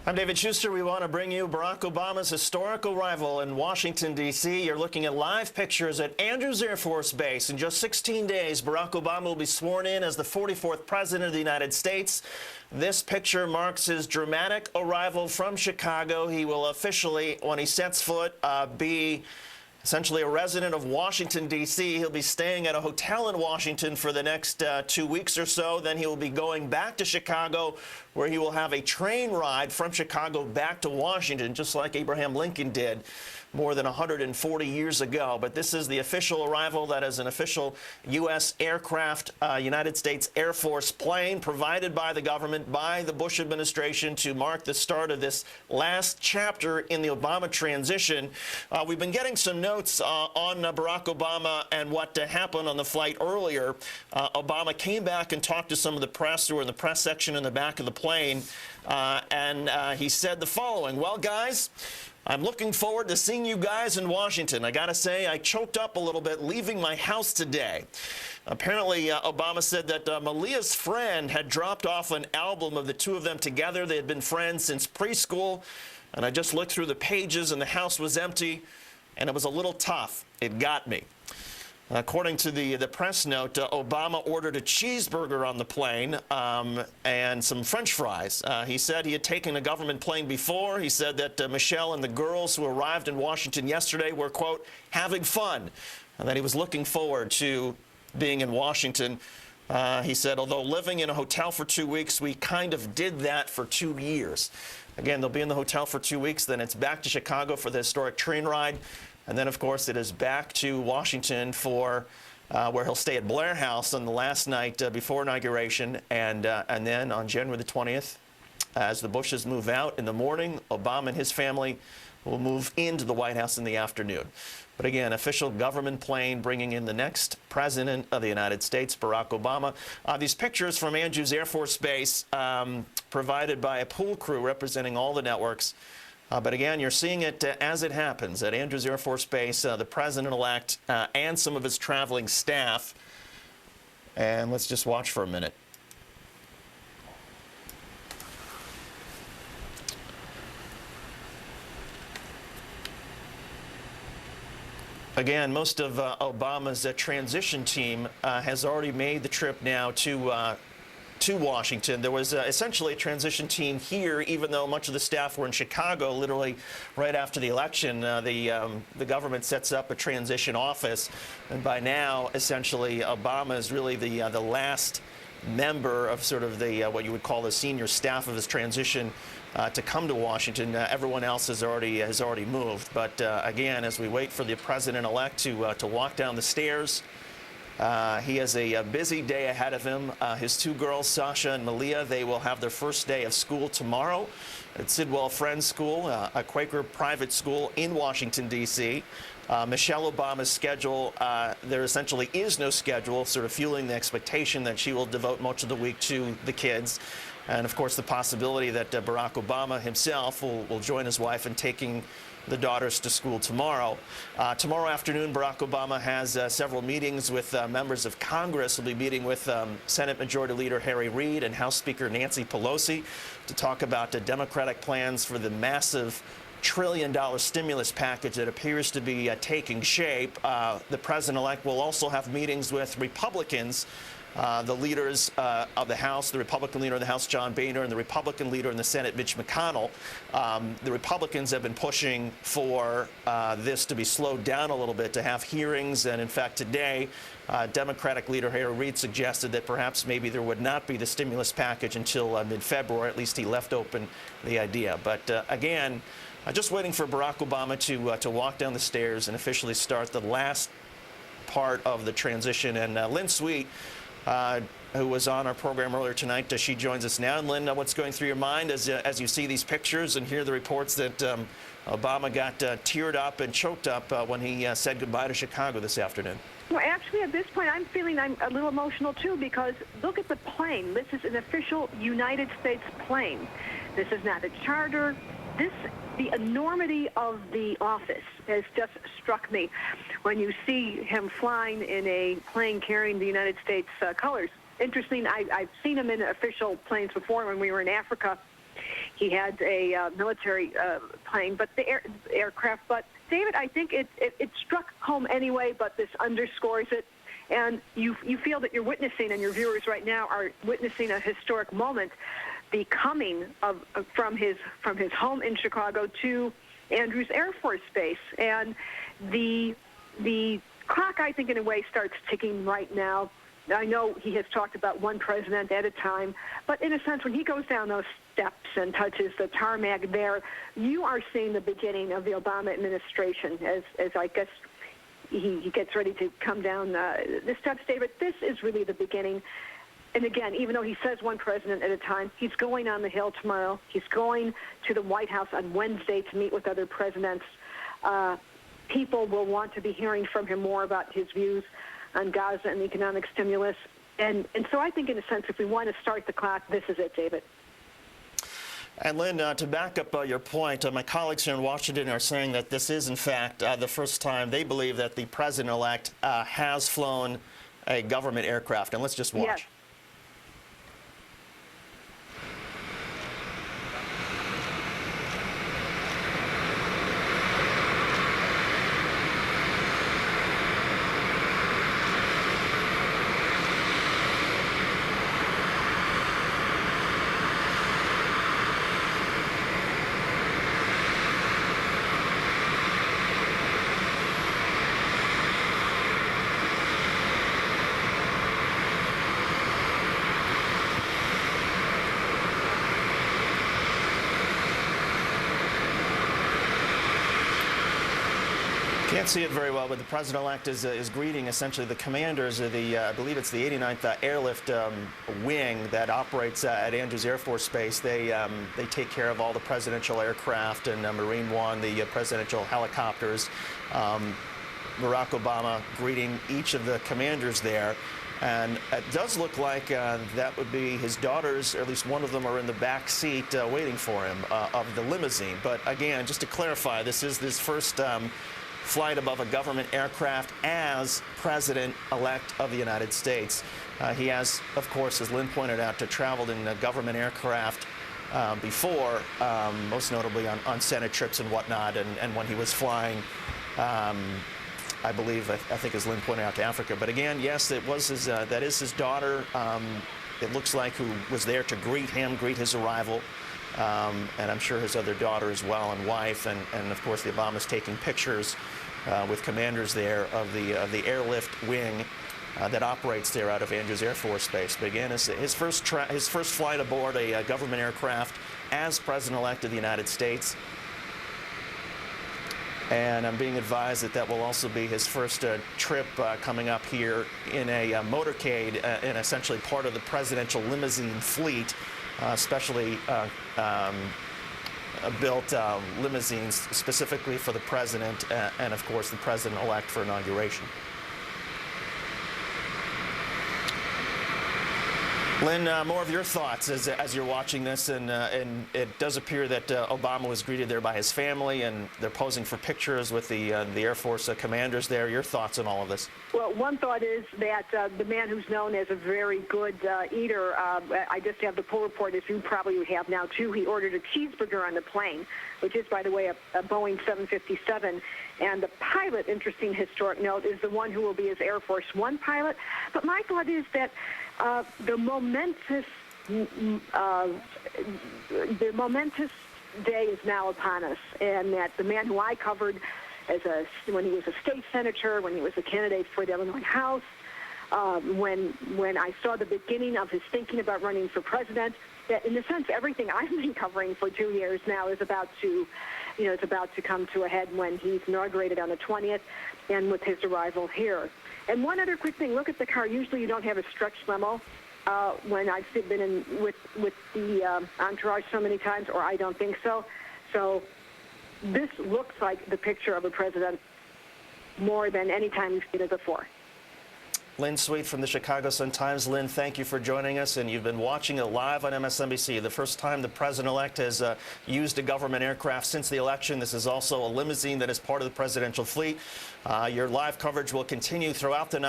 I'm David Schuster. We want to bring you Barack Obama's historical arrival in Washington, D.C. You're looking at live pictures at Andrews Air Force Base. In just 16 days, Barack Obama will be sworn in as the 44th President of the United States. This picture marks his dramatic arrival from Chicago. He will officially, when he sets foot, be essentially a resident of Washington, D.C. He'll be staying at a hotel in Washington for the next 2 weeks or so. Then he will be going back to Chicago, where he will have a train ride from Chicago back to Washington, just like Abraham Lincoln did more than 140 years ago. But this is the official arrival. That is an official U.S. aircraft, United States Air Force plane provided by the government, by the Bush administration, to mark the start of this last chapter in the Obama transition. We've been getting some notes on Barack Obama and what happened on the flight earlier. Obama came back and talked to some of the press who were in the press section in the back of the plane, and he said the following: "Well, guys, I'm looking forward to seeing you guys in Washington. I gotta say, I choked up a little bit leaving my house today." Apparently, Obama said that Malia's friend had dropped off an album of the two of them together. They had been friends since preschool, and I just looked through the pages and the house was empty, and it was a little tough. It got me. According to the press note, Obama ordered a cheeseburger on the plane and some French fries. He said he had taken a government plane before. He said that Michelle and the girls who arrived in Washington yesterday were, quote, having fun, and that he was looking forward to being in Washington. He said, although living in a hotel for 2 weeks, we kind of did that for 2 years. Again, they'll be in the hotel for 2 weeks. Then it's back to Chicago for the historic train ride. And then, of course, it is back to Washington for where he'll stay at Blair House on the last night before inauguration. And then on January the 20th, as the Bushes move out in the morning, Obama and his family will move into the White House in the afternoon. But again, official government plane bringing in the next president of the United States, Barack Obama. These pictures from Andrews Air Force Base provided by a pool crew representing all the networks. But again, you're seeing it as it happens at Andrews Air Force Base, the president-elect and some of his traveling staff. And let's just watch for a minute. Again, most of Obama's transition team has already made the trip now to Washington. There was essentially a transition team here, even though much of the staff were in Chicago. Literally right after the election, the government sets up a transition office, and by now, essentially, Obama is really the last member of sort of the what you would call the senior staff of his transition to come to Washington. Everyone else has already moved. But again, as we wait for the president-elect to walk down the stairs. He has a busy day ahead of him. His two girls, Sasha and Malia, they will have their first day of school tomorrow at Sidwell Friends School, a Quaker private school in Washington, D.C. Michelle Obama's schedule, there essentially is no schedule, sort of fueling the expectation that she will devote much of the week to the kids. And, of course, the possibility that Barack Obama himself will join his wife in taking the daughters to school tomorrow. Tomorrow afternoon, Barack Obama has several meetings with members of Congress. He'll be meeting with Senate Majority Leader Harry Reid and House Speaker Nancy Pelosi to talk about the Democratic plans for the massive trillion-dollar stimulus package that appears to be taking shape. The president-elect will also have meetings with Republicans, the leaders of the House, the Republican leader of the House, John Boehner, and the Republican leader in the Senate, Mitch McConnell. The Republicans have been pushing for this to be slowed down a little bit, to have hearings. And in fact, today, Democratic leader Harry Reid suggested that perhaps maybe there would not be the stimulus package until mid-February. At least he left open the idea. But again, just waiting for Barack Obama to walk down the stairs and officially start the last part of the transition. And Lynn Sweet, who was on our program earlier tonight, she joins us now. And Lynn, what's going through your mind as you see these pictures and hear the reports that Obama got teared up and choked up when he said goodbye to Chicago this afternoon? Well, actually, at this point, I'm a little emotional, too, because look at the plane. This is an official United States plane. This is not a charter. The enormity of the office has just struck me when you see him flying in a plane carrying the United States colors. Interesting, I've seen him in official planes before when we were in Africa. he had a military plane, but the aircraft. But David, I think it struck home anyway, but this underscores it. And you feel that you're witnessing, and your viewers right now are witnessing a historic moment, the coming from his home in Chicago to Andrews Air Force Base. And the clock, I think, in a way, starts ticking right now. I know he has talked about one president at a time, but in a sense, when he goes down those steps and touches the tarmac there, you are seeing the beginning of the Obama administration as I guess he gets ready to come down the steps, David. This is really the beginning. And again, even though he says one president at a time, he's going on the Hill tomorrow. He's going to the White House on Wednesday to meet with other presidents. People will want to be hearing from him more about his views on Gaza and economic stimulus. And so I think, in a sense, if we want to start the clock, this is it, David. And Lynn, to back up your point, my colleagues here in Washington are saying that this is, in fact, the first time they believe that the president-elect has flown a government aircraft. And let's just watch. Yes. Can't see it very well, but the president-elect is greeting essentially the commanders of the, I believe it's the 89th Airlift Wing that operates at Andrews Air Force Base. They take care of all the presidential aircraft and Marine One, the presidential helicopters. Barack Obama greeting each of the commanders there. And it does look like that would be his daughters, or at least one of them are in the back seat waiting for him of the limousine. But again, just to clarify, this is his first flight above a government aircraft as president-elect of the United States. He has, of course, as Lynn pointed out, traveled in a government aircraft before, most notably on Senate trips and whatnot, and when he was flying, I believe, I think as Lynn pointed out, to Africa. But again, yes, it was his, that is his daughter, it looks like, who was there to greet his arrival. And I'm sure his other daughter as well, and wife, and of course the Obamas taking pictures with commanders there of the airlift wing that operates there out of Andrews Air Force Base. But again, his first flight aboard a government aircraft as president-elect of the United States. And I'm being advised that that will also be his first trip coming up here in a motorcade, and essentially part of the presidential limousine fleet. Specially built limousines specifically for the president and, of course, the president-elect for inauguration. Lynn, more of your thoughts as you're watching this, and it does appear that Obama was greeted there by his family, and they're posing for pictures with the Air Force commanders there. Your thoughts on all of this? Well, one thought is that the man who's known as a very good eater, I just have the poll report, as you probably have now too, he ordered a cheeseburger on the plane, which is, by the way, a Boeing 757. And the pilot, interesting historic note, is the one who will be his Air Force One pilot. But my thought is that the momentous day is now upon us, and that the man who I covered when he was a state senator, when he was a candidate for the Illinois House, when I saw the beginning of his thinking about running for president, that in a sense everything I've been covering for 2 years now is about to come to a head when he's inaugurated on the 20th and with his arrival here. And one other quick thing, look at the car. Usually you don't have a stretched limo when I've been in with the entourage so many times, or I don't think so. So this looks like the picture of a president more than any time we've seen it before. Lynn Sweet from the Chicago Sun-Times. Lynn, thank you for joining us, and you've been watching it live on MSNBC. The first time the president-elect has used a government aircraft since the election. This is also a limousine that is part of the presidential fleet. Your live coverage will continue throughout the night.